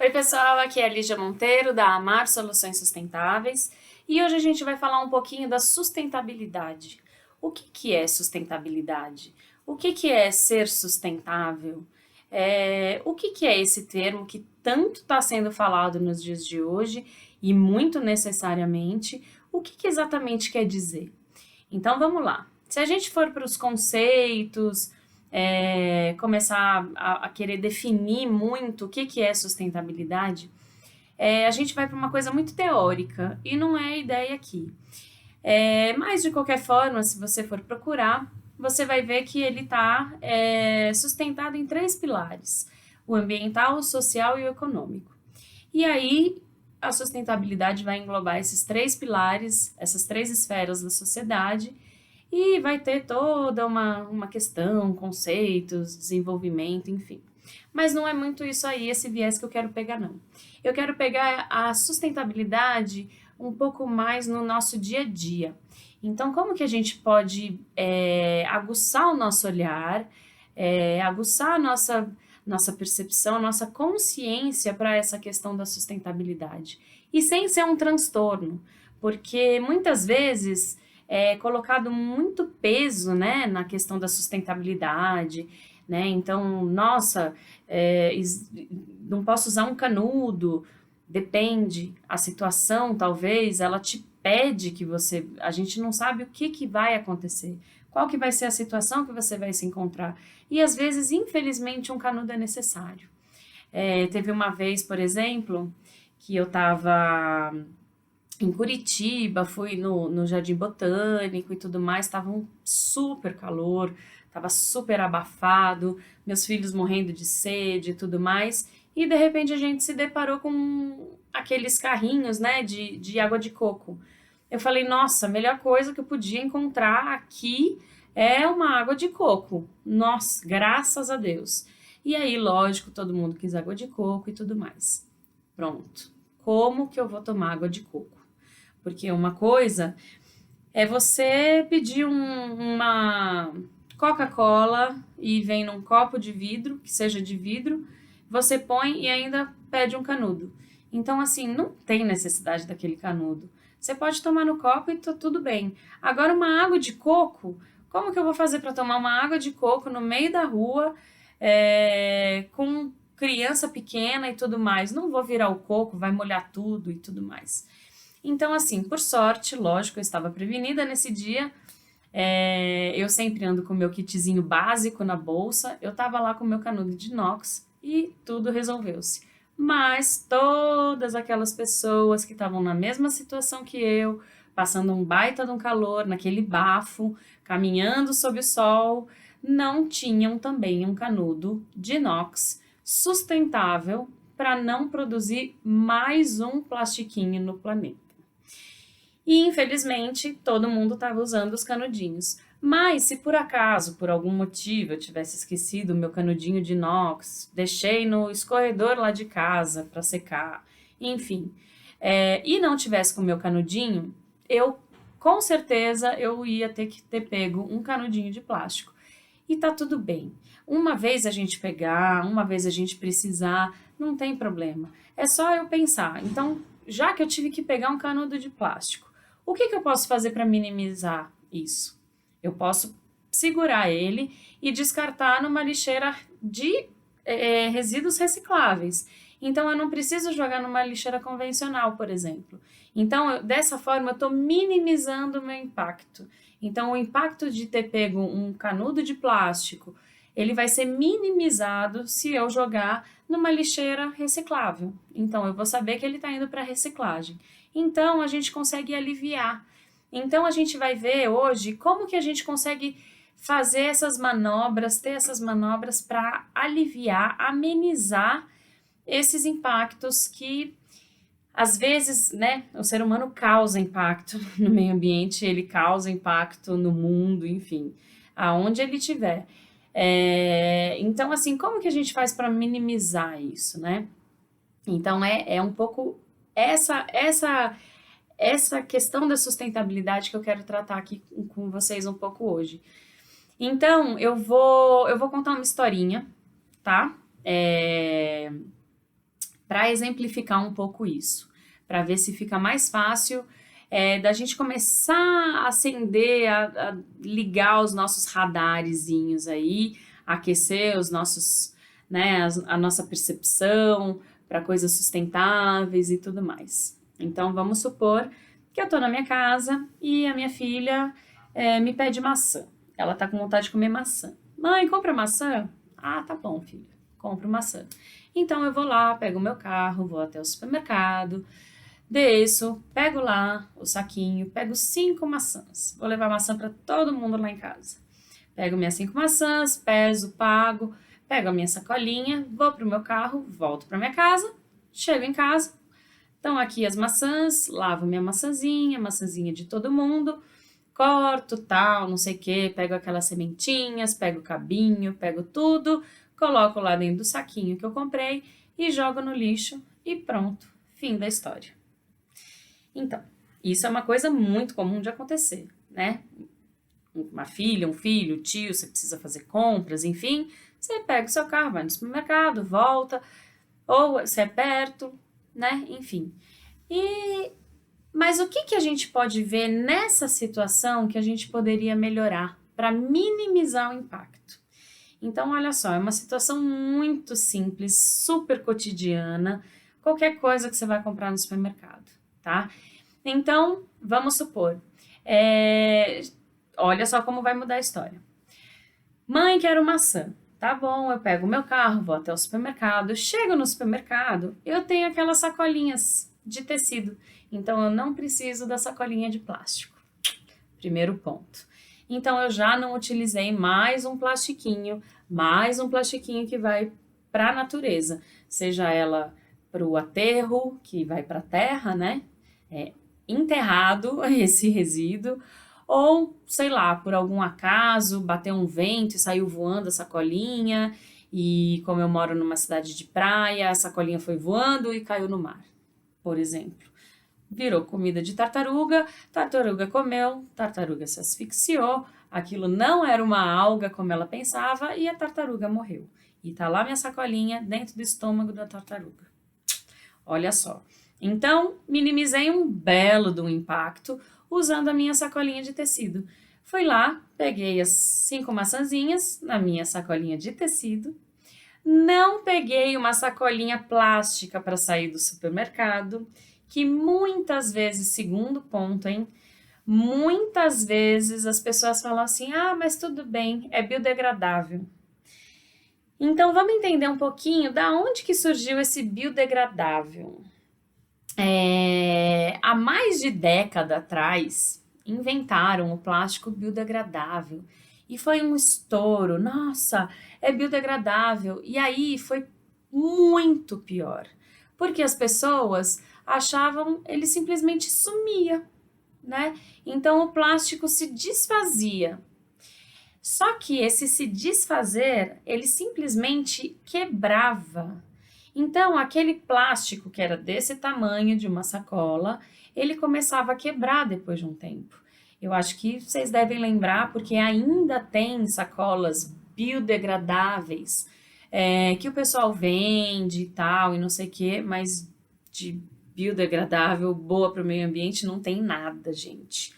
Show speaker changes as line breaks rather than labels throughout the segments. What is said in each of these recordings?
Oi pessoal, aqui é a Lígia Monteiro da Amar Soluções Sustentáveis e hoje a gente vai falar um pouquinho da sustentabilidade. O que é sustentabilidade? O que é ser sustentável? O que é esse termo que tanto está sendo falado nos dias de hoje e muito necessariamente? O que exatamente quer dizer? Então vamos lá. Se a gente for para os conceitos, começar a querer definir muito o que é sustentabilidade, a gente vai para uma coisa muito teórica e não é a ideia aqui. Mas de qualquer forma, se você for procurar, você vai ver que ele está sustentado em 3 pilares: o ambiental, o social e o econômico. E aí a sustentabilidade vai englobar esses 3 pilares, essas 3 esferas da sociedade, e vai ter toda uma questão, conceitos, desenvolvimento, enfim. Mas não é muito isso aí, esse viés que eu quero pegar, não. Eu quero pegar a sustentabilidade um pouco mais no nosso dia a dia. Então, como que a gente pode aguçar o nosso olhar, aguçar a nossa percepção, a nossa consciência para essa questão da sustentabilidade? E sem ser um transtorno, porque muitas vezes colocado muito peso, né, na questão da sustentabilidade, né? Então, nossa, não posso usar um canudo, depende, a situação talvez ela te pede que a gente não sabe o que vai acontecer, qual que vai ser a situação que você vai se encontrar, e às vezes, infelizmente, um canudo é necessário. Teve uma vez, por exemplo, que eu estava em Curitiba, fui no Jardim Botânico e tudo mais, estava um super calor, estava super abafado, meus filhos morrendo de sede e tudo mais, e de repente a gente se deparou com aqueles carrinhos, né, de água de coco. Eu falei, nossa, a melhor coisa que eu podia encontrar aqui é uma água de coco. Nossa, graças a Deus. E aí, lógico, todo mundo quis água de coco e tudo mais. Pronto. Como que eu vou tomar água de coco? Porque uma coisa é você pedir uma Coca-Cola e vem num copo de vidro, que seja de vidro, você põe e ainda pede um canudo. Então, assim, não tem necessidade daquele canudo. Você pode tomar no copo e tá tudo bem. Agora, uma água de coco, como que eu vou fazer para tomar uma água de coco no meio da rua, com criança pequena e tudo mais? Não vou virar o coco, vai molhar tudo e tudo mais. Então, assim, por sorte, lógico, eu estava prevenida nesse dia. Eu sempre ando com o meu kitzinho básico na bolsa. Eu estava lá com o meu canudo de inox e tudo resolveu-se. Mas todas aquelas pessoas que estavam na mesma situação que eu, passando um baita de um calor, naquele bafo, caminhando sob o sol, não tinham também um canudo de inox sustentável para não produzir mais um plastiquinho no planeta. E, infelizmente, todo mundo estava usando os canudinhos. Mas, se por acaso, por algum motivo, eu tivesse esquecido o meu canudinho de inox, deixei no escorredor lá de casa para secar, enfim, e não tivesse com o meu canudinho, com certeza, eu ia ter que ter pego um canudinho de plástico. E tá tudo bem. Uma vez a gente pegar, uma vez a gente precisar, não tem problema. É só eu pensar. Então, já que eu tive que pegar um canudo de plástico, o que eu posso fazer para minimizar isso? Eu posso segurar ele e descartar numa lixeira de resíduos recicláveis. Então, eu não preciso jogar numa lixeira convencional, por exemplo. Então, dessa forma, eu estou minimizando o meu impacto. Então, o impacto de ter pego um canudo de plástico, ele vai ser minimizado se eu jogar numa lixeira reciclável. Então, eu vou saber que ele está indo para reciclagem. Então, a gente consegue aliviar. Então, a gente vai ver hoje como que a gente consegue fazer essas manobras, ter essas manobras para aliviar, amenizar esses impactos que, às vezes, né, o ser humano causa impacto no meio ambiente, ele causa impacto no mundo, enfim, aonde ele estiver. Então, assim, como que a gente faz para minimizar isso, né? Então, é um pouco essa questão da sustentabilidade que eu quero tratar aqui com vocês um pouco hoje. Então, eu vou contar uma historinha, tá? para exemplificar um pouco isso, para ver se fica mais fácil da gente começar a acender, a ligar os nossos radarezinhos aí, aquecer os nossos, né, a nossa percepção para coisas sustentáveis e tudo mais. Então, vamos supor que eu estou na minha casa e a minha filha me pede maçã. Ela está com vontade de comer maçã. Mãe, compra maçã? Ah, tá bom, filha, compro maçã. Então, eu vou lá, pego o meu carro, vou até o supermercado, desço, pego lá o saquinho, pego 5 maçãs. Vou levar maçã para todo mundo lá em casa. Pego minhas 5 maçãs, peso, pago, pego a minha sacolinha, vou pro meu carro, volto para minha casa, chego em casa, estão aqui as maçãs, lavo minha maçãzinha de todo mundo, corto, tal, não sei o que, pego aquelas sementinhas, pego o cabinho, pego tudo, coloco lá dentro do saquinho que eu comprei e jogo no lixo e pronto, fim da história. Então, isso é uma coisa muito comum de acontecer, né? Uma filha, um filho, tio, você precisa fazer compras, enfim, você pega o seu carro, vai no supermercado, volta, ou se é perto, né? Enfim. Mas o que a gente pode ver nessa situação que a gente poderia melhorar para minimizar o impacto? Então, olha só, é uma situação muito simples, super cotidiana, qualquer coisa que você vai comprar no supermercado, tá? Então, vamos supor, olha só como vai mudar a história. Mãe, quero maçã. Tá bom, eu pego o meu carro, vou até o supermercado, chego no supermercado, eu tenho aquelas sacolinhas de tecido, então eu não preciso da sacolinha de plástico. Primeiro ponto. Então eu já não utilizei mais um plastiquinho que vai para a natureza, seja ela para o aterro, que vai para a terra, né? Enterrado esse resíduo, ou, sei lá, por algum acaso, bateu um vento e saiu voando a sacolinha, e como eu moro numa cidade de praia, a sacolinha foi voando e caiu no mar, por exemplo. Virou comida de tartaruga, tartaruga comeu, tartaruga se asfixiou, aquilo não era uma alga como ela pensava e a tartaruga morreu. E tá lá minha sacolinha dentro do estômago da tartaruga. Olha só. Então, minimizei um belo do impacto usando a minha sacolinha de tecido. Fui lá, peguei as 5 maçãzinhas na minha sacolinha de tecido, não peguei uma sacolinha plástica para sair do supermercado, que muitas vezes, segundo ponto, muitas vezes as pessoas falam assim, mas tudo bem, é biodegradável. Então, vamos entender um pouquinho da onde que surgiu esse biodegradável. Há mais de década atrás, inventaram o plástico biodegradável e foi um estouro. Nossa, é biodegradável. E aí foi muito pior, porque as pessoas achavam ele simplesmente sumia, né? Então o plástico se desfazia. Só que esse se desfazer, ele simplesmente quebrava. Então, aquele plástico que era desse tamanho de uma sacola, ele começava a quebrar depois de um tempo. Eu acho que vocês devem lembrar, porque ainda tem sacolas biodegradáveis, que o pessoal vende e tal, e não sei o quê, mas de biodegradável, boa para o meio ambiente, não tem nada, gente.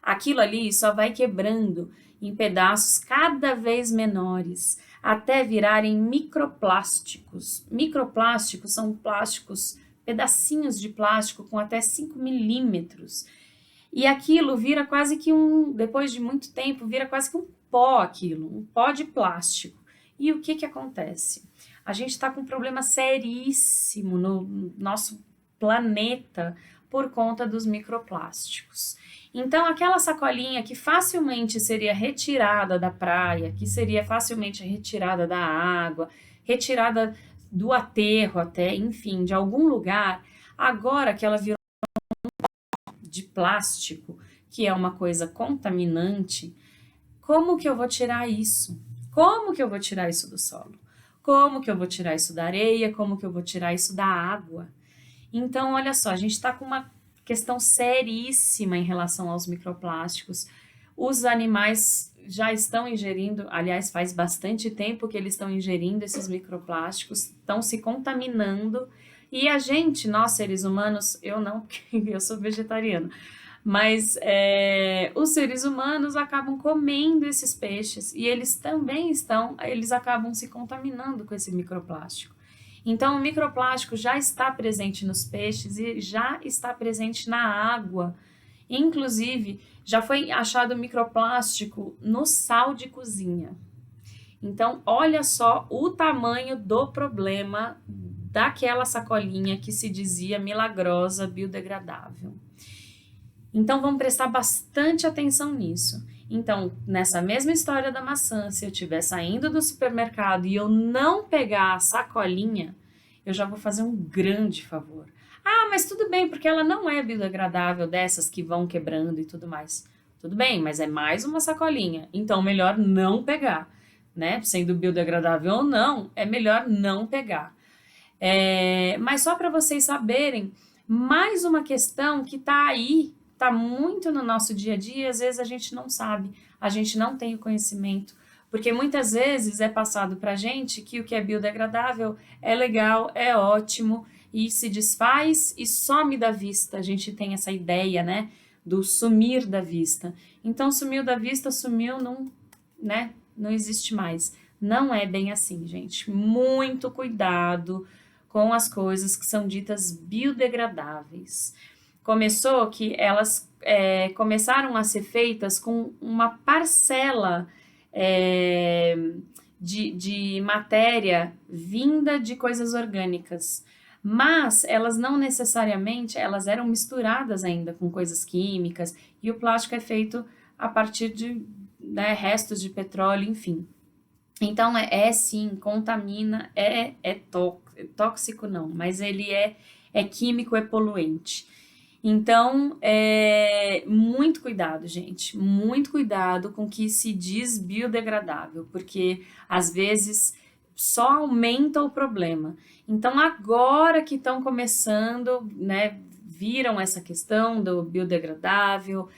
Aquilo ali só vai quebrando em pedaços cada vez menores, até virarem microplásticos. Microplásticos são plásticos, pedacinhos de plástico com até 5 milímetros. E aquilo vira quase que depois de muito tempo, vira quase que um pó aquilo, um pó de plástico. E o que acontece? A gente está com um problema seríssimo no nosso planeta por conta dos microplásticos. Então, aquela sacolinha que facilmente seria retirada da praia, que seria facilmente retirada da água, retirada do aterro até, enfim, de algum lugar, agora que ela virou de plástico, que é uma coisa contaminante, como que eu vou tirar isso? Como que eu vou tirar isso do solo? Como que eu vou tirar isso da areia? Como que eu vou tirar isso da água? Então, olha só, a gente está com uma questão seríssima em relação aos microplásticos. Os animais já estão ingerindo, aliás, faz bastante tempo que eles estão ingerindo esses microplásticos, estão se contaminando E a gente, nós seres humanos, eu não, porque eu sou vegetariana, mas os seres humanos acabam comendo esses peixes e eles também eles acabam se contaminando com esse microplástico. Então, o microplástico já está presente nos peixes e já está presente na água. Inclusive, já foi achado microplástico no sal de cozinha. Então, olha só o tamanho do problema daquela sacolinha que se dizia milagrosa, biodegradável. Então, vamos prestar bastante atenção nisso. Então, nessa mesma história da maçã, se eu estiver saindo do supermercado e eu não pegar a sacolinha, eu já vou fazer um grande favor. Ah, mas tudo bem, porque ela não é biodegradável, dessas que vão quebrando e tudo mais. Tudo bem, mas é mais uma sacolinha, então melhor não pegar, né? Sendo biodegradável ou não, é melhor não pegar. Mas só para vocês saberem, mais uma questão que está aí, está muito no nosso dia a dia, às vezes a gente não sabe, a gente não tem o conhecimento, porque muitas vezes é passado para a gente que o que é biodegradável é legal, é ótimo, e se desfaz e some da vista. A gente tem essa ideia, né, do sumir da vista. Então, sumiu da vista, sumiu, não, né, não existe mais. Não é bem assim, gente. Muito cuidado com as coisas que são ditas biodegradáveis. Começou que elas começaram a ser feitas com uma parcela de matéria vinda de coisas orgânicas, mas elas não necessariamente, elas eram misturadas ainda com coisas químicas, e o plástico é feito a partir de restos de petróleo, enfim. Então, sim, contamina, tóxico não, mas ele é químico, é poluente. Então, muito cuidado, gente, muito cuidado com o que se diz biodegradável, porque às vezes só aumenta o problema. Então, agora que estão começando, né, viram essa questão do biodegradável,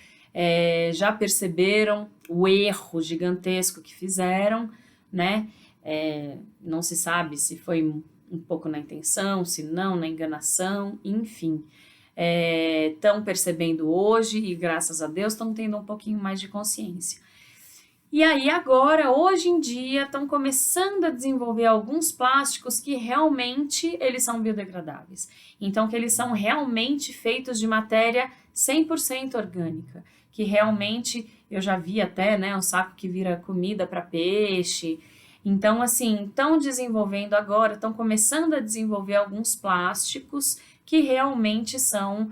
já perceberam o erro gigantesco que fizeram, né? Não se sabe se foi um pouco na intenção, se não, na enganação, enfim. Estão percebendo hoje e, graças a Deus, estão tendo um pouquinho mais de consciência. E aí agora, hoje em dia, estão começando a desenvolver alguns plásticos que realmente eles são biodegradáveis. Então, que eles são realmente feitos de matéria 100% orgânica, que realmente, eu já vi até, né, um saco que vira comida para peixe. Então, assim, estão desenvolvendo agora, estão começando a desenvolver alguns plásticos que realmente são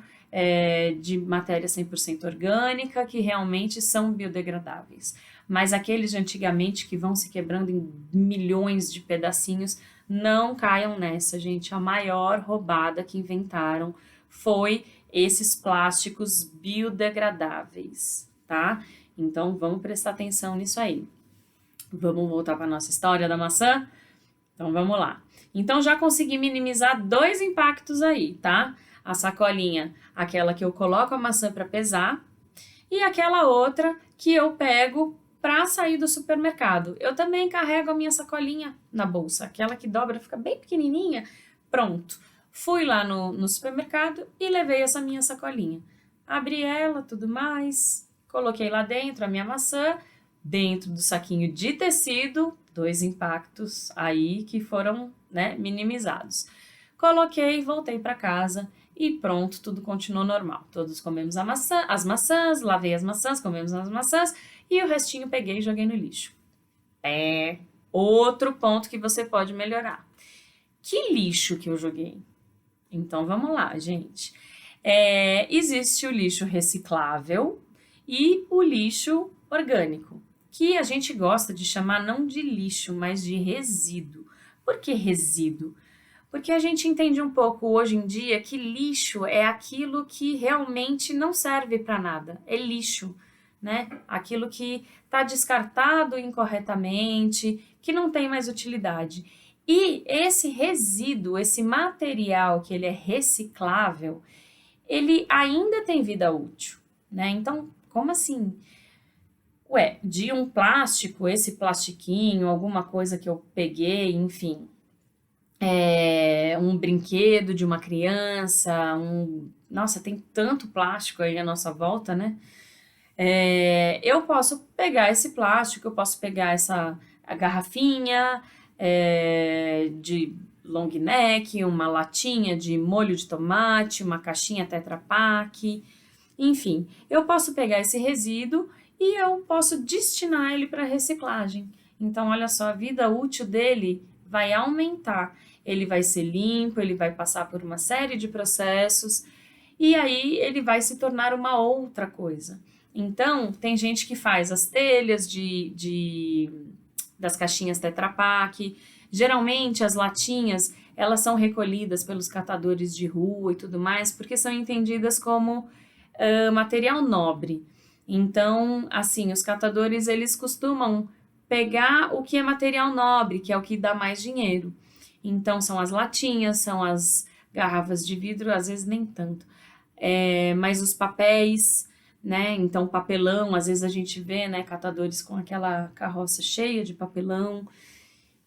de matéria 100% orgânica, que realmente são biodegradáveis. Mas aqueles de antigamente que vão se quebrando em milhões de pedacinhos, não caiam nessa, gente. A maior roubada que inventaram foi esses plásticos biodegradáveis, tá? Então, vamos prestar atenção nisso aí. Vamos voltar para a nossa história da maçã? Então, vamos lá. Então, já consegui minimizar 2 impactos aí, tá? A sacolinha, aquela que eu coloco a maçã para pesar, e aquela outra que eu pego para sair do supermercado. Eu também carrego a minha sacolinha na bolsa, aquela que dobra, fica bem pequenininha. Pronto. Fui lá no supermercado e levei essa minha sacolinha. Abri ela, tudo mais, coloquei lá dentro a minha maçã, dentro do saquinho de tecido, 2 impactos aí que foram, né, minimizados. Coloquei, voltei para casa e pronto, tudo continuou normal. Todos comemos as maçãs, lavei as maçãs, comemos as maçãs e o restinho peguei e joguei no lixo. Outro ponto que você pode melhorar. Que lixo que eu joguei? Então vamos lá, gente. Existe o lixo reciclável e o lixo orgânico, que a gente gosta de chamar não de lixo, mas de resíduo. Por que resíduo? Porque a gente entende um pouco hoje em dia que lixo é aquilo que realmente não serve para nada, é lixo, né? Aquilo que está descartado incorretamente, que não tem mais utilidade. E esse resíduo, esse material que ele é reciclável, ele ainda tem vida útil, né? Então, como assim? De um plástico, esse plastiquinho, alguma coisa que eu peguei, enfim, um brinquedo de uma criança, Nossa, tem tanto plástico aí à nossa volta, né? Eu posso pegar esse plástico, eu posso pegar a garrafinha de long neck, uma latinha de molho de tomate, uma caixinha Tetra Pak, enfim, eu posso pegar esse resíduo e eu posso destinar ele para reciclagem. Então, olha só, a vida útil dele vai aumentar. Ele vai ser limpo, ele vai passar por uma série de processos e aí ele vai se tornar uma outra coisa. Então, tem gente que faz as telhas das caixinhas Tetra Pak. Geralmente, as latinhas, elas são recolhidas pelos catadores de rua e tudo mais, porque são entendidas como material nobre. Então, assim, os catadores, eles costumam pegar o que é material nobre, que é o que dá mais dinheiro. Então, são as latinhas, são as garrafas de vidro, às vezes nem tanto. Mas os papéis, né? Então, papelão, às vezes a gente vê, né, catadores com aquela carroça cheia de papelão.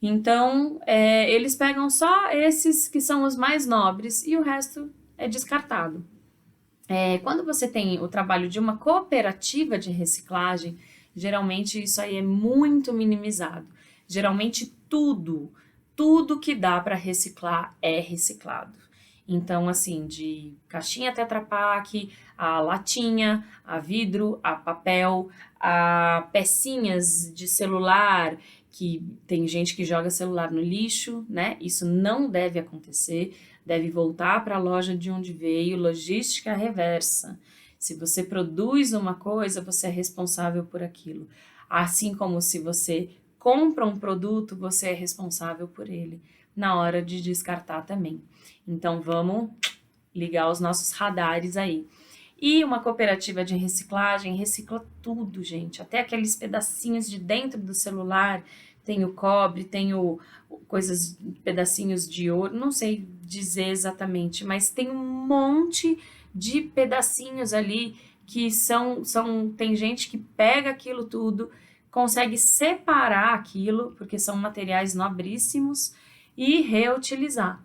Então, eles pegam só esses que são os mais nobres e o resto é descartado. Quando você tem o trabalho de uma cooperativa de reciclagem, geralmente isso aí é muito minimizado. Geralmente tudo que dá para reciclar é reciclado. Então, assim, de caixinha Tetra Pak, a latinha, a vidro, a papel, a pecinhas de celular, que tem gente que joga celular no lixo, né? Isso não deve acontecer, deve voltar para a loja de onde veio, logística reversa. Se você produz uma coisa, você é responsável por aquilo. Assim como se você compra um produto, você é responsável por ele na hora de descartar também. Então, vamos ligar os nossos radares aí. E uma cooperativa de reciclagem recicla tudo, gente. Até aqueles pedacinhos de dentro do celular. Tem o cobre, tem pedacinhos de ouro. Não sei dizer exatamente, mas tem um monte de pedacinhos ali que tem gente que pega aquilo tudo, consegue separar aquilo, porque são materiais nobríssimos, e reutilizar.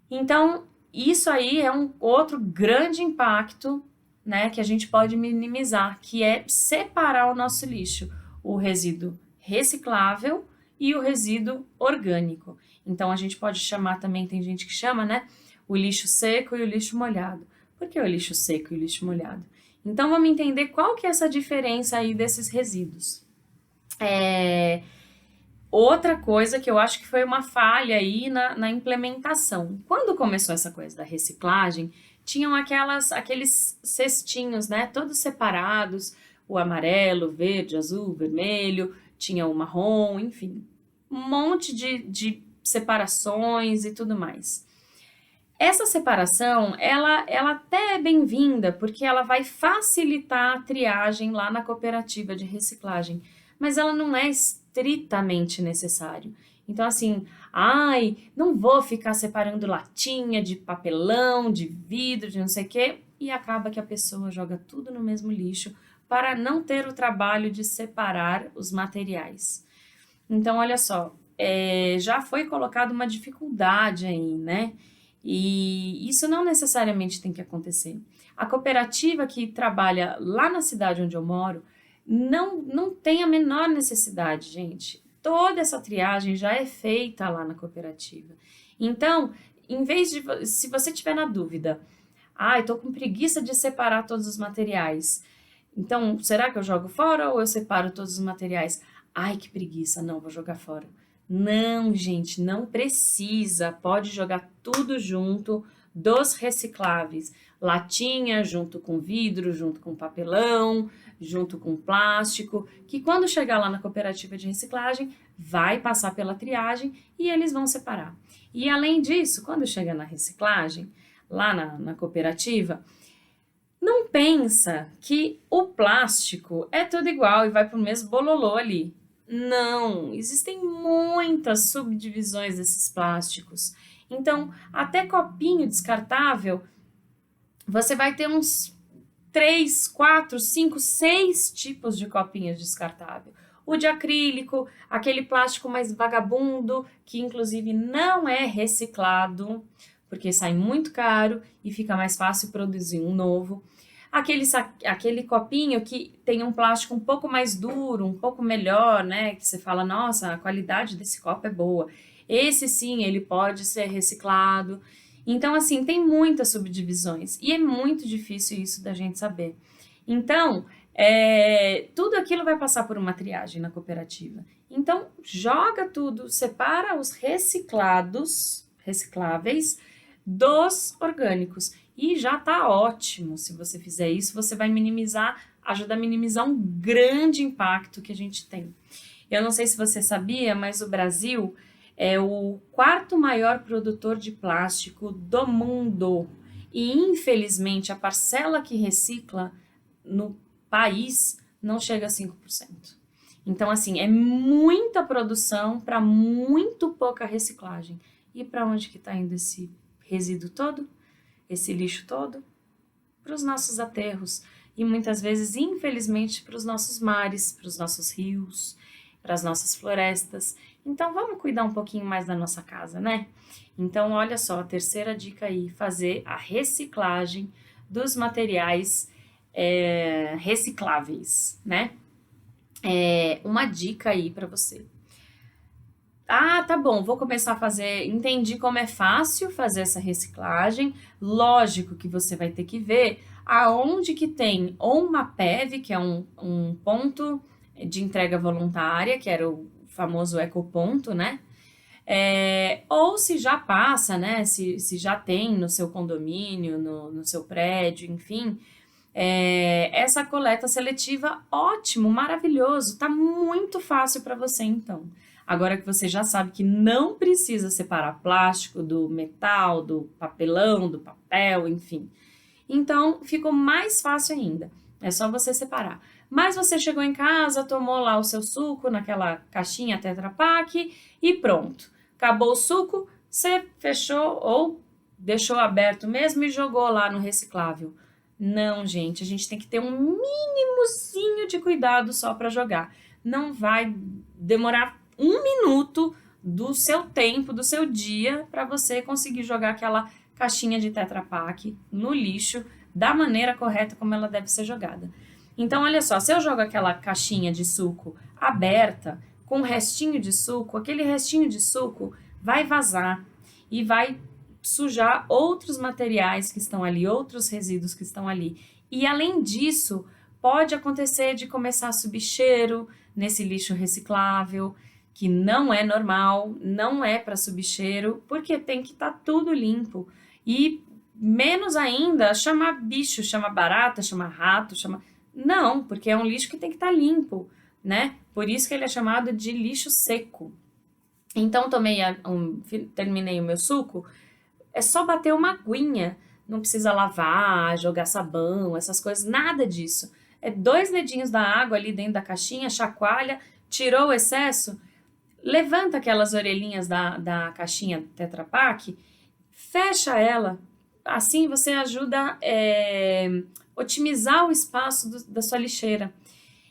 Então, isso aí é um outro grande impacto, né, que a gente pode minimizar, que é separar o nosso lixo, o resíduo reciclável e o resíduo orgânico. Então, a gente pode chamar também, tem gente que chama, né, o lixo seco e o lixo molhado. Por que o lixo seco e o lixo molhado? Então, vamos entender qual que é essa diferença aí desses resíduos. Outra coisa que eu acho que foi uma falha aí na implementação. Quando começou essa coisa da reciclagem, tinham aqueles cestinhos, né, todos separados, o amarelo, o verde, azul, vermelho, tinha o marrom, enfim, um monte de separações e tudo mais. Essa separação, ela até é bem-vinda, porque ela vai facilitar a triagem lá na cooperativa de reciclagem, mas ela não é estritamente necessário. Então, assim, não vou ficar separando latinha de papelão, de vidro, de não sei o quê, e acaba que a pessoa joga tudo no mesmo lixo para não ter o trabalho de separar os materiais. Então, olha só, já foi colocada uma dificuldade aí, né? E isso não necessariamente tem que acontecer. A cooperativa que trabalha lá na cidade onde eu moro não tem a menor necessidade, gente. Toda essa triagem já é feita lá na cooperativa. Então, se você tiver na dúvida, estou com preguiça de separar todos os materiais. Então, será que eu jogo fora ou eu separo todos os materiais? Ai, que preguiça, não, vou jogar fora. Não, gente, não precisa. Pode jogar tudo junto dos recicláveis. Latinha junto com vidro, junto com papelão, junto com plástico, que quando chegar lá na cooperativa de reciclagem, vai passar pela triagem e eles vão separar. E além disso, quando chega na reciclagem, lá na cooperativa, não pensa que o plástico é tudo igual e vai para o mesmo bololô ali. Não, existem muitas subdivisões desses plásticos. Então, até copinho descartável, você vai ter uns 3, 4, 5, 6 tipos de copinhos descartável. O de acrílico, aquele plástico mais vagabundo, que inclusive não é reciclado, porque sai muito caro e fica mais fácil produzir um novo. Aquele copinho que tem um plástico um pouco mais duro, um pouco melhor, né? Que você fala, nossa, a qualidade desse copo é boa. Esse sim, ele pode ser reciclado. Então, assim, tem muitas subdivisões e é muito difícil isso da gente saber. Então, tudo aquilo vai passar por uma triagem na cooperativa. Então, joga tudo, separa os recicláveis, dos orgânicos. E já tá ótimo. Se você fizer isso, você vai ajuda a minimizar um grande impacto que a gente tem. Eu não sei se você sabia, mas o Brasil é o quarto maior produtor de plástico do mundo. E, infelizmente, a parcela que recicla no país não chega a 5%. Então, assim, é muita produção para muito pouca reciclagem. E para onde que está indo esse resíduo todo? Esse lixo todo? Para os nossos aterros. E muitas vezes, infelizmente, para os nossos mares, para os nossos rios, para as nossas florestas. Então, vamos cuidar um pouquinho mais da nossa casa, né? Então, olha só, a terceira dica aí, fazer a reciclagem dos materiais recicláveis, né? Uma dica aí para você. Ah, tá bom, vou começar a fazer. Entendi como é fácil fazer essa reciclagem. Lógico que você vai ter que ver aonde que tem ou uma PEV, que é um ponto de entrega voluntária, que era o famoso ecoponto, né? Ou se já passa, né? Se já tem no seu condomínio, no seu prédio, enfim. Essa coleta seletiva, ótimo, maravilhoso, tá muito fácil para você então. Agora que você já sabe que não precisa separar plástico do metal, do papelão, do papel, enfim. Então, ficou mais fácil ainda. É só você separar. Mas você chegou em casa, tomou lá o seu suco naquela caixinha Tetra Pak e pronto. Acabou o suco, você fechou ou deixou aberto mesmo e jogou lá no reciclável. Não, gente, a gente tem que ter um mínimozinho de cuidado só para jogar. Não vai demorar 1 minuto do seu tempo, do seu dia, para você conseguir jogar aquela caixinha de Tetra Pak no lixo da maneira correta como ela deve ser jogada. Então, olha só, se eu jogo aquela caixinha de suco aberta, com um restinho de suco, aquele restinho de suco vai vazar e vai sujar outros materiais que estão ali, outros resíduos que estão ali. E além disso, pode acontecer de começar a subir cheiro nesse lixo reciclável, que não é normal, não é para subir cheiro, porque tem que estar tudo limpo. E menos ainda chamar bicho, chamar barata, chamar rato, chamar... Não, porque é um lixo que tem que estar limpo, né? Por isso que ele é chamado de lixo seco. Então, terminei o meu suco, é só bater uma aguinha, não precisa lavar, jogar sabão, essas coisas, nada disso. É 2 dedinhos da água ali dentro da caixinha, chacoalha, tirou o excesso, levanta aquelas orelhinhas da caixinha Tetra Pak, fecha ela, assim você ajuda a otimizar o espaço da sua lixeira.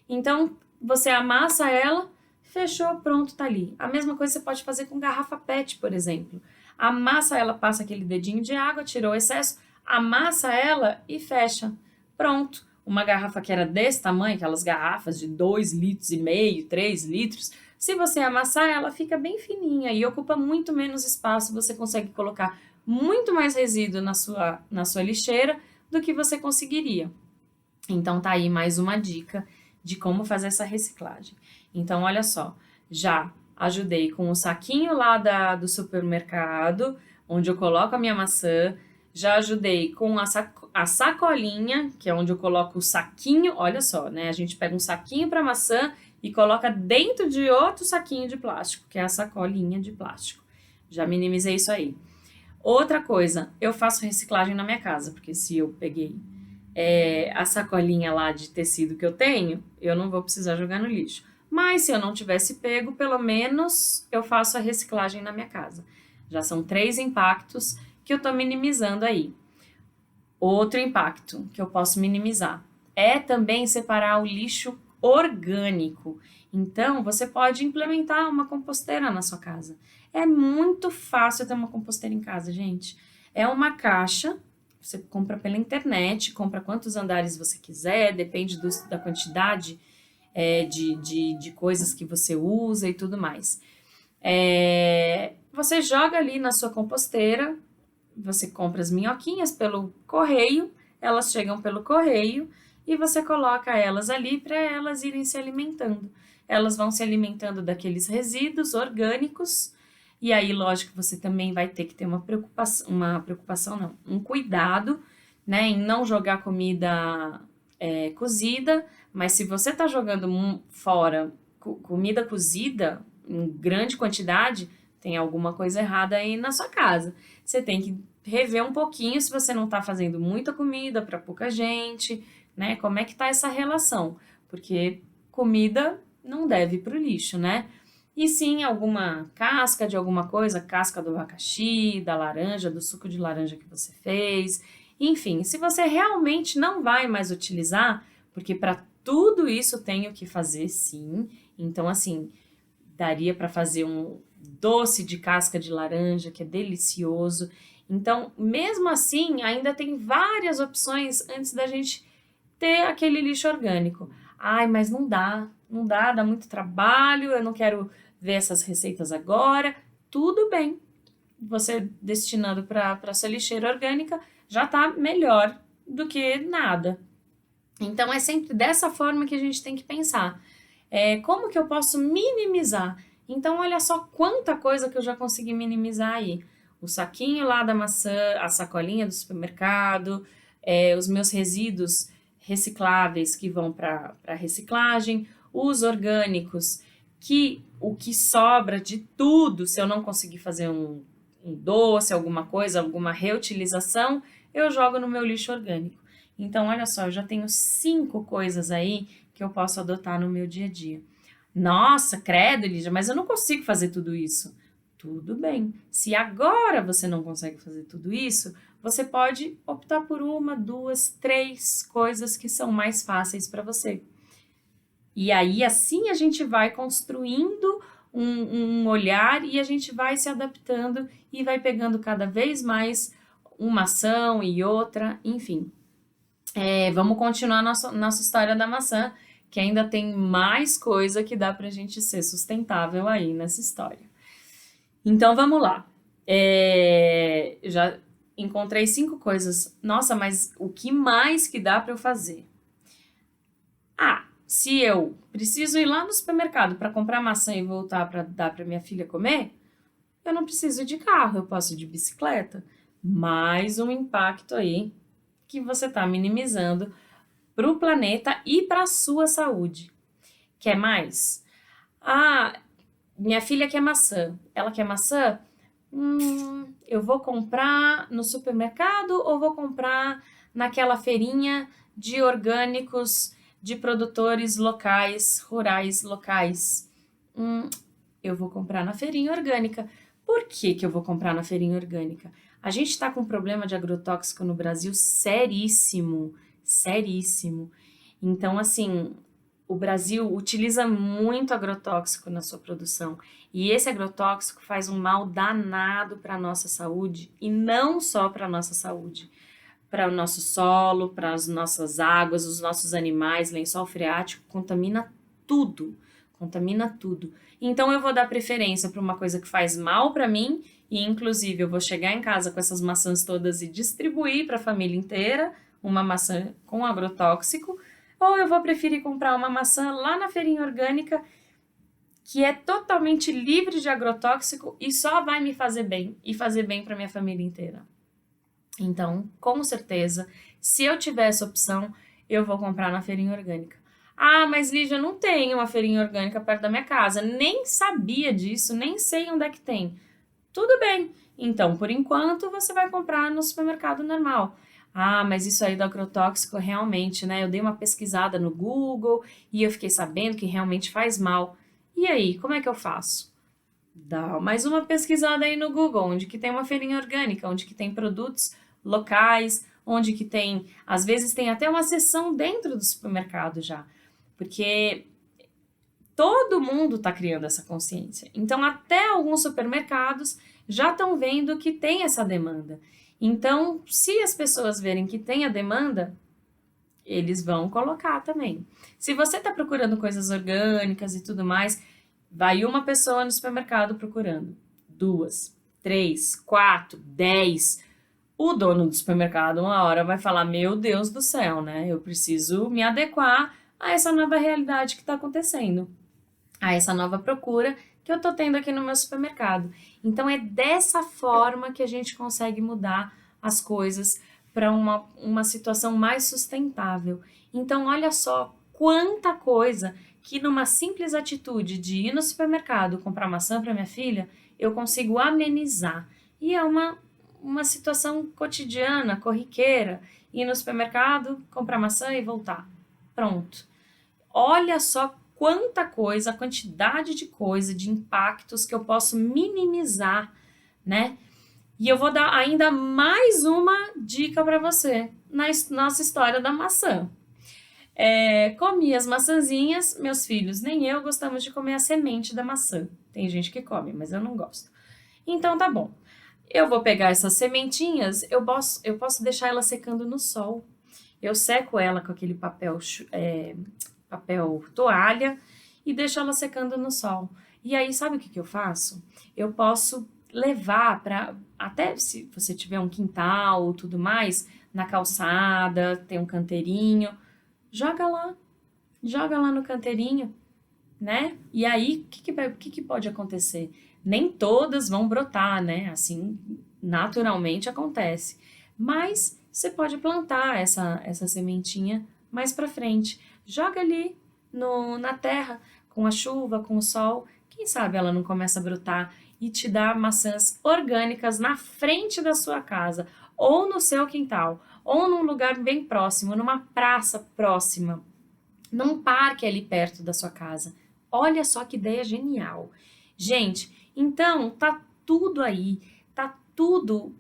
Então, você amassa ela, fechou, pronto, tá ali. A mesma coisa você pode fazer com garrafa PET, por exemplo. Amassa ela, passa aquele dedinho de água, tirou o excesso, amassa ela e fecha. Pronto. Uma garrafa que era desse tamanho, aquelas garrafas de 2,5 litros, 3 litros, se você amassar, ela fica bem fininha e ocupa muito menos espaço, você consegue colocar muito mais resíduo na sua lixeira do que você conseguiria. Então tá aí mais uma dica de como fazer essa reciclagem. Então olha só, já ajudei com o saquinho lá do supermercado, onde eu coloco a minha maçã, já ajudei com a sacolinha, que é onde eu coloco o saquinho, olha só, né? A gente pega um saquinho para maçã e coloca dentro de outro saquinho de plástico, que é a sacolinha de plástico. Já minimizei isso aí. Outra coisa, eu faço reciclagem na minha casa, porque se eu peguei a sacolinha lá de tecido que eu tenho, eu não vou precisar jogar no lixo. Mas se eu não tivesse pego, pelo menos eu faço a reciclagem na minha casa. Já são 3 impactos que eu estou minimizando aí. Outro impacto que eu posso minimizar é também separar o lixo orgânico. Então, você pode implementar uma composteira na sua casa. É muito fácil ter uma composteira em casa, gente. É uma caixa, você compra pela internet, compra quantos andares você quiser, depende da quantidade de coisas que você usa e tudo mais. Você joga ali na sua composteira, você compra as minhoquinhas pelo correio, elas chegam pelo correio e você coloca elas ali para elas irem se alimentando. Elas vão se alimentando daqueles resíduos orgânicos e aí, lógico, você também vai ter que ter um cuidado, né, em não jogar comida cozida, mas se você está jogando fora comida cozida em grande quantidade, tem alguma coisa errada aí na sua casa. Você tem que rever um pouquinho se você não está fazendo muita comida para pouca gente, né? Como é que tá essa relação? Porque comida não deve ir para o lixo, né? E sim alguma casca de alguma coisa, casca do abacaxi, da laranja, do suco de laranja que você fez. Enfim, se você realmente não vai mais utilizar, porque para tudo isso tem o que fazer, sim. Então, assim, daria para fazer um doce de casca de laranja, que é delicioso. Então, mesmo assim, ainda tem várias opções antes da gente ter aquele lixo orgânico. Ai, mas dá muito trabalho, eu não quero ver essas receitas agora. Tudo bem, você destinando para sua lixeira orgânica já está melhor do que nada. Então, é sempre dessa forma que a gente tem que pensar. Como que eu posso minimizar? Então, olha só quanta coisa que eu já consegui minimizar aí. O saquinho lá da maçã, a sacolinha do supermercado, os meus resíduos recicláveis que vão para reciclagem, os orgânicos, que o que sobra de tudo, se eu não conseguir fazer um doce, alguma coisa, alguma reutilização, eu jogo no meu lixo orgânico. Então, olha só, eu já tenho 5 coisas aí que eu posso adotar no meu dia a dia. Nossa, credo, Lígia, mas eu não consigo fazer tudo isso. Tudo bem. Se agora você não consegue fazer tudo isso, você pode optar por 1, 2, 3 coisas que são mais fáceis para você. E aí, assim, a gente vai construindo um olhar e a gente vai se adaptando e vai pegando cada vez mais uma ação e outra, enfim. Vamos continuar nossa história da maçã, que ainda tem mais coisa que dá pra gente ser sustentável aí nessa história. Então, vamos lá. Já encontrei 5 coisas. Nossa, mas o que mais que dá para eu fazer? Se eu preciso ir lá no supermercado para comprar maçã e voltar para dar para minha filha comer, eu não preciso de carro, eu posso ir de bicicleta. Mais um impacto aí que você está minimizando para o planeta e para a sua saúde. Quer mais? Minha filha quer maçã. Ela quer maçã? Eu vou comprar no supermercado ou vou comprar naquela feirinha de orgânicos de produtores locais, rurais locais? Eu vou comprar na feirinha orgânica. Por que eu vou comprar na feirinha orgânica? A gente está com um problema de agrotóxico no Brasil seríssimo, seríssimo. Então, assim, o Brasil utiliza muito agrotóxico na sua produção e esse agrotóxico faz um mal danado para a nossa saúde e não só para a nossa saúde, para o nosso solo, para as nossas águas, os nossos animais, lençol freático, contamina tudo, contamina tudo. Então eu vou dar preferência para uma coisa que faz mal para mim e inclusive eu vou chegar em casa com essas maçãs todas e distribuir para a família inteira, uma maçã com agrotóxico, ou eu vou preferir comprar uma maçã lá na feirinha orgânica que é totalmente livre de agrotóxico e só vai me fazer bem e fazer bem para minha família inteira. Então, com certeza, se eu tiver essa opção, eu vou comprar na feirinha orgânica. Mas Lígia, não tem uma feirinha orgânica perto da minha casa. Nem sabia disso, nem sei onde é que tem. Tudo bem. Então, por enquanto, você vai comprar no supermercado normal. Mas isso aí do agrotóxico realmente, né? Eu dei uma pesquisada no Google e eu fiquei sabendo que realmente faz mal. E aí, como é que eu faço? Dá mais uma pesquisada aí no Google, onde que tem uma feirinha orgânica, onde que tem produtos locais, onde que tem, às vezes tem até uma seção dentro do supermercado já, porque todo mundo está criando essa consciência. Então, até alguns supermercados já estão vendo que tem essa demanda. Então, se as pessoas verem que tem a demanda, eles vão colocar também. Se você está procurando coisas orgânicas e tudo mais, vai uma pessoa no supermercado procurando, 2, 3, 4, 10. O dono do supermercado, uma hora, vai falar: meu Deus do céu, né? Eu preciso me adequar a essa nova realidade que está acontecendo, a essa nova procura que eu estou tendo aqui no meu supermercado. Então, é dessa forma que a gente consegue mudar as coisas para uma situação mais sustentável. Então, olha só quanta coisa que numa simples atitude de ir no supermercado comprar maçã para minha filha, eu consigo amenizar. E é uma situação cotidiana, corriqueira, ir no supermercado, comprar maçã e voltar. Pronto. Olha só quanta coisa, a quantidade de coisa, de impactos que eu posso minimizar, né? E eu vou dar ainda mais uma dica para você na nossa história da maçã. Comi as maçãzinhas, meus filhos nem eu gostamos de comer a semente da maçã. Tem gente que come, mas eu não gosto. Então tá bom. Eu vou pegar essas sementinhas, eu posso deixar ela secando no sol. Eu seco ela com aquele papel toalha e deixo ela secando no sol. E aí, sabe o que eu faço? Eu posso levar para, até se você tiver um quintal ou tudo mais, na calçada, tem um canteirinho, joga lá no canteirinho, né? E aí, o que pode acontecer? Nem todas vão brotar, né? Assim, naturalmente acontece. Mas você pode plantar essa sementinha mais para frente. Joga ali na terra, com a chuva, com o sol. Quem sabe ela não começa a brotar e te dá maçãs orgânicas na frente da sua casa, ou no seu quintal, ou num lugar bem próximo, numa praça próxima, num parque ali perto da sua casa. Olha só que ideia genial. Gente, então tá tudo aí, tá tudo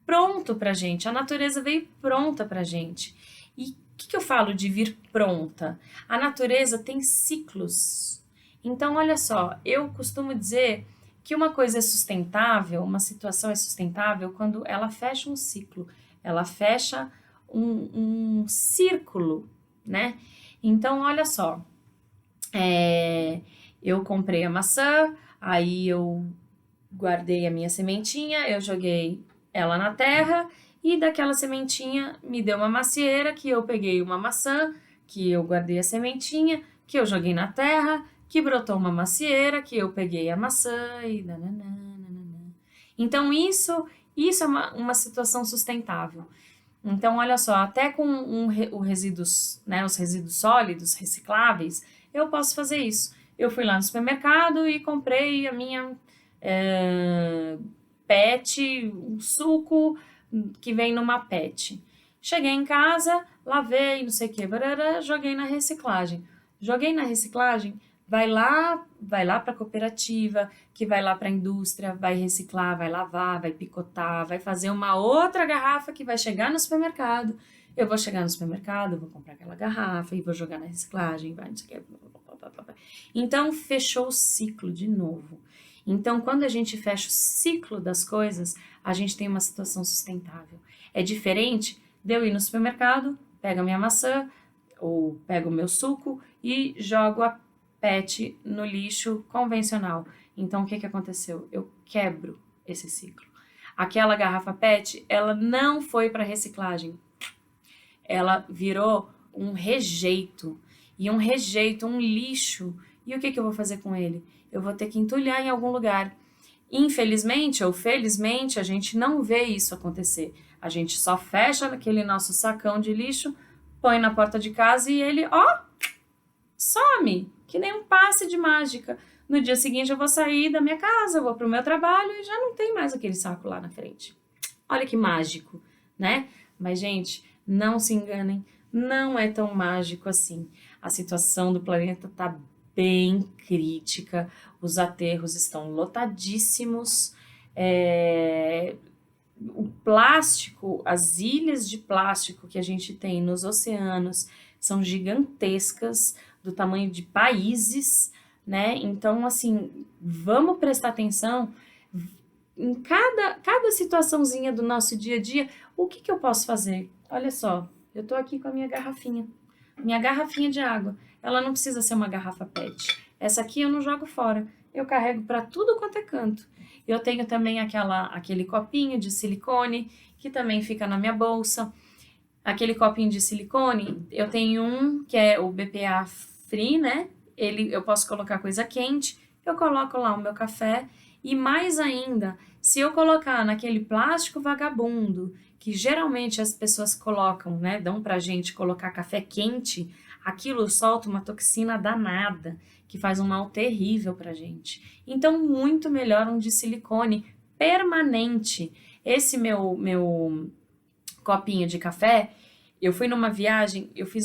pronto pra gente. A natureza veio pronta pra gente. E o que eu falo de vir pronta? A natureza tem ciclos. Então, olha só, eu costumo dizer que uma coisa é sustentável, uma situação é sustentável quando ela fecha um ciclo, ela fecha um círculo, né? Então, olha só, eu comprei a maçã, aí eu guardei a minha sementinha, eu joguei ela na terra e daquela sementinha me deu uma macieira que eu peguei uma maçã, que eu guardei a sementinha, que eu joguei na terra, que brotou uma macieira, que eu peguei a maçã e nananã. Então isso é uma situação sustentável. Então, olha só, até com os resíduos, né, os resíduos sólidos, recicláveis, eu posso fazer isso. Eu fui lá no supermercado e comprei a minha PET, um suco que vem numa PET. Cheguei em casa, lavei, não sei o que, barará, joguei na reciclagem. Joguei na reciclagem, vai lá para a cooperativa, que vai lá para a indústria, vai reciclar, vai lavar, vai picotar, vai fazer uma outra garrafa que vai chegar no supermercado. Eu vou chegar no supermercado, vou comprar aquela garrafa e vou jogar na reciclagem, vai, não sei o que. Então, fechou o ciclo de novo. Então, quando a gente fecha o ciclo das coisas, a gente tem uma situação sustentável. É diferente de eu ir no supermercado, pego a minha maçã ou pego o meu suco e jogo a PET no lixo convencional. Então, o que aconteceu? Eu quebro esse ciclo. Aquela garrafa PET, ela não foi para reciclagem. Ela virou um rejeito. E um rejeito, um lixo. E o que eu vou fazer com ele? Eu vou ter que entulhar em algum lugar. Infelizmente ou felizmente, a gente não vê isso acontecer. A gente só fecha aquele nosso sacão de lixo, põe na porta de casa e ele, some, que nem um passe de mágica. No dia seguinte eu vou sair da minha casa, vou para o meu trabalho e já não tem mais aquele saco lá na frente. Olha que mágico, né? Mas, gente, não se enganem, não é tão mágico assim. A situação do planeta está bem crítica, os aterros estão lotadíssimos, o plástico, as ilhas de plástico que a gente tem nos oceanos são gigantescas, do tamanho de países, né? Então, assim, vamos prestar atenção em cada situaçãozinha do nosso dia a dia. O que eu posso fazer? Olha só, eu tô aqui com a minha garrafinha de água. Ela não precisa ser uma garrafa PET. Essa aqui eu não jogo fora. Eu carrego para tudo quanto é canto. Eu tenho também aquele copinho de silicone que também fica na minha bolsa. Aquele copinho de silicone, eu tenho um que é o BPA Free, né? Eu posso colocar coisa quente, eu coloco lá o meu café e mais ainda, se eu colocar naquele plástico vagabundo, que geralmente as pessoas colocam, né? Dão pra gente colocar café quente, aquilo solta uma toxina danada, que faz um mal terrível pra gente. Então, muito melhor um de silicone permanente. Esse meu copinho de café, eu fiz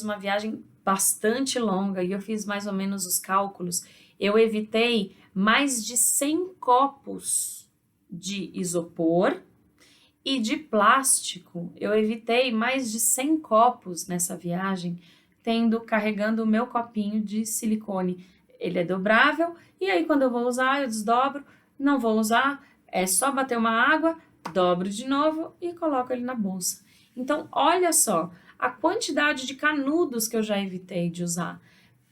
uma viagem bastante longa e eu fiz mais ou menos os cálculos. Eu evitei mais de 100 copos de isopor e de plástico. Eu evitei mais de 100 copos nessa viagem, carregando o meu copinho de silicone. Ele é dobrável e aí quando eu vou usar, eu desdobro. Não vou usar, é só bater uma água, dobro de novo e coloco ele na bolsa. Então, olha só a quantidade de canudos que eu já evitei de usar,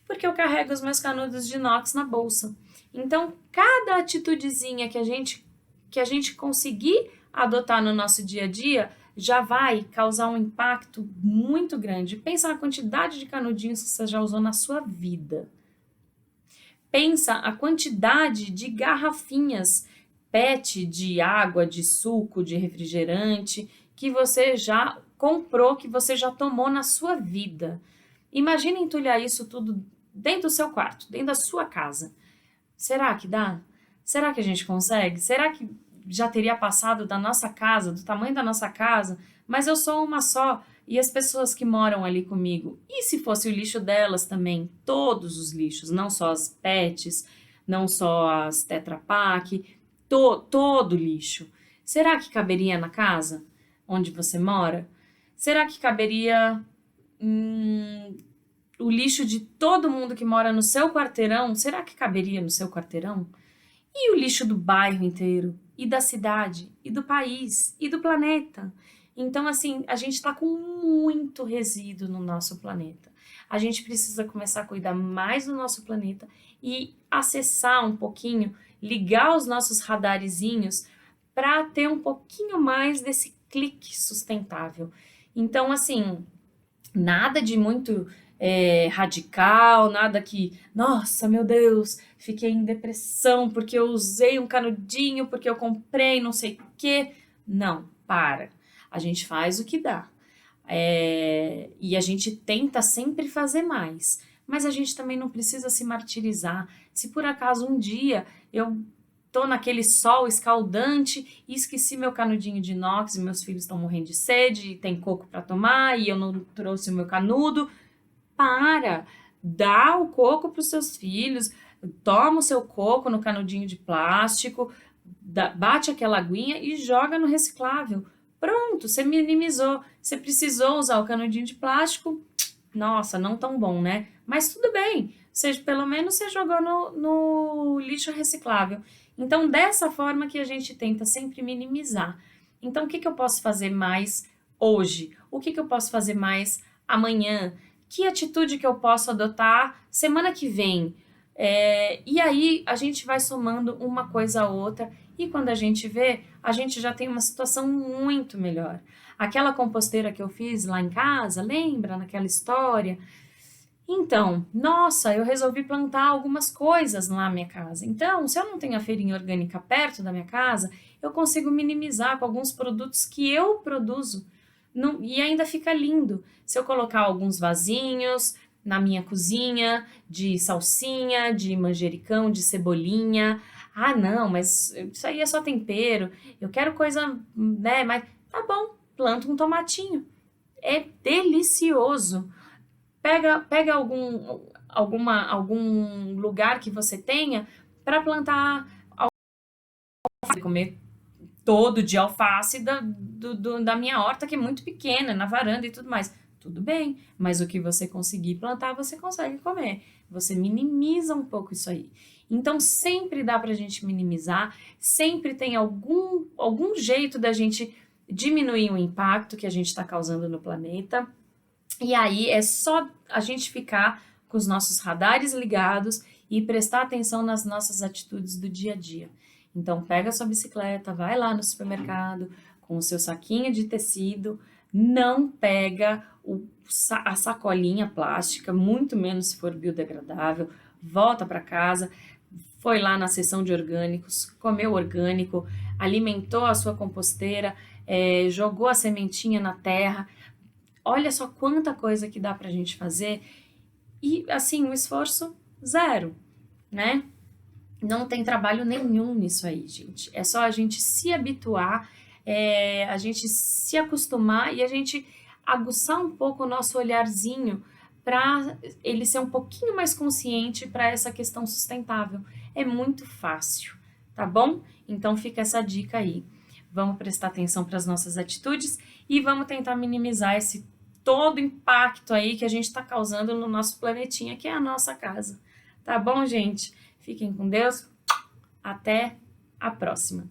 porque eu carrego os meus canudos de inox na bolsa. Então, cada atitudezinha que a gente conseguir adotar no nosso dia a dia já vai causar um impacto muito grande. Pensa na quantidade de canudinhos que você já usou na sua vida. Pensa a quantidade de garrafinhas PET de água, de suco, de refrigerante que você já comprou, que você já tomou na sua vida. Imagina entulhar isso tudo dentro do seu quarto, dentro da sua casa. Será que dá? Será que a gente consegue? Será que já teria passado da nossa casa, do tamanho da nossa casa? Mas eu sou uma só e as pessoas que moram ali comigo. E se fosse o lixo delas também? Todos os lixos, não só as PETs, não só as Tetra Pak, todo lixo. Será que caberia na casa onde você mora? Será que caberia o lixo de todo mundo que mora no seu quarteirão? Será que caberia no seu quarteirão? E o lixo do bairro inteiro? E da cidade? E do país? E do planeta? Então, assim, a gente está com muito resíduo no nosso planeta. A gente precisa começar a cuidar mais do nosso planeta e acessar um pouquinho, ligar os nossos radarezinhos para ter um pouquinho mais desse clique sustentável. Então, assim, nada de muito radical, nada que, nossa, meu Deus, fiquei em depressão porque eu usei um canudinho, porque eu comprei não sei o quê. Não, para. A gente faz o que dá. E a gente tenta sempre fazer mais. Mas a gente também não precisa se martirizar. Se por acaso um dia eu tô naquele sol escaldante e esqueci meu canudinho de inox e meus filhos estão morrendo de sede e tem coco para tomar e eu não trouxe o meu canudo, dá o coco para os seus filhos, toma o seu coco no canudinho de plástico, bate aquela aguinha e joga no reciclável. Pronto, você minimizou. Você precisou usar o canudinho de plástico, nossa, não tão bom, né? Mas tudo bem, pelo menos você jogou no lixo reciclável. Então, dessa forma que a gente tenta sempre minimizar. Então, o que eu posso fazer mais hoje? O que eu posso fazer mais amanhã? Que atitude que eu posso adotar semana que vem? E aí, a gente vai somando uma coisa a outra e quando a gente vê, a gente já tem uma situação muito melhor. Aquela composteira que eu fiz lá em casa, lembra naquela história? Então, nossa, eu resolvi plantar algumas coisas lá na minha casa. Então, se eu não tenho a feirinha orgânica perto da minha casa, eu consigo minimizar com alguns produtos que eu produzo. E ainda fica lindo. Se eu colocar alguns vasinhos na minha cozinha, de salsinha, de manjericão, de cebolinha. Ah, não, mas isso aí é só tempero. Eu quero coisa, né? Mas tá bom, planta um tomatinho. É delicioso. Pega algum lugar que você tenha para plantar alface, comer todo de alface da minha horta, que é muito pequena, na varanda e tudo mais. Tudo bem, mas o que você conseguir plantar, você consegue comer. você minimiza um pouco isso aí. Então, sempre dá para a gente minimizar, sempre tem algum jeito da gente diminuir o impacto que a gente está causando no planeta. E aí é só a gente ficar com os nossos radares ligados e prestar atenção nas nossas atitudes do dia a dia. Então, pega a sua bicicleta, vai lá no supermercado com o seu saquinho de tecido, não pega a sacolinha plástica, muito menos se for biodegradável, volta para casa, foi lá na seção de orgânicos, comeu orgânico, alimentou a sua composteira, jogou a sementinha na terra. Olha só quanta coisa que dá pra gente fazer e, assim, um esforço zero, né? Não tem trabalho nenhum nisso aí, gente. É só a gente se habituar, a gente se acostumar e a gente aguçar um pouco o nosso olharzinho para ele ser um pouquinho mais consciente para essa questão sustentável. É muito fácil, tá bom? Então fica essa dica aí. Vamos prestar atenção para as nossas atitudes e vamos tentar minimizar esse todo impacto aí que a gente está causando no nosso planetinha, que é a nossa casa. Tá bom, gente? Fiquem com Deus. Até a próxima.